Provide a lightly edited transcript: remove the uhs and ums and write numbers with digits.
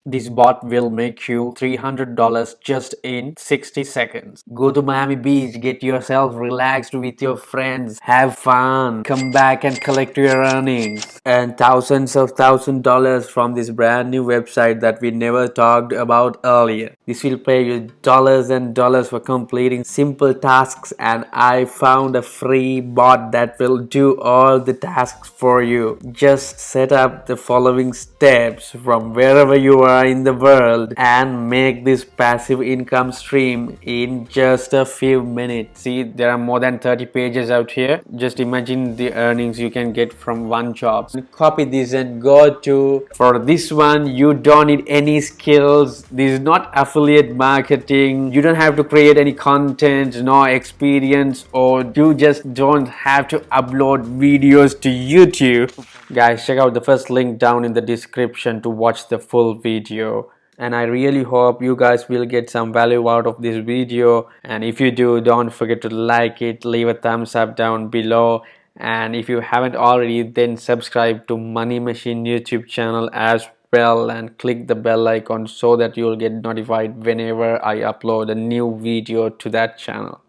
This bot will make you $300 just in 60 seconds. Go to Miami Beach, get yourself relaxed with your friends, have fun, come back and collect your earnings. And thousands from this brand new website that we never talked about earlier. This will pay you dollars and dollars for completing simple tasks, and I found a free bot that will do all the tasks for you. Just set up the following steps from wherever you are in the world and make this passive income stream in just a few minutes. See, there are more than 30 pages out here. Just imagine the earnings you can get from one job. Copy this and go to, for this one you don't need any skills. This is not affiliate marketing. You don't have to create any content, no experience, or you just don't have to upload videos to YouTube. Guys, check out the first link down in the description to watch the full video. And I really hope you guys will get some value out of this video, and if you do, don't forget to like it, leave a thumbs up down below, and if you haven't already, then subscribe to Money Machine YouTube channel as well and click the bell icon so that you'll get notified whenever I upload a new video to that channel.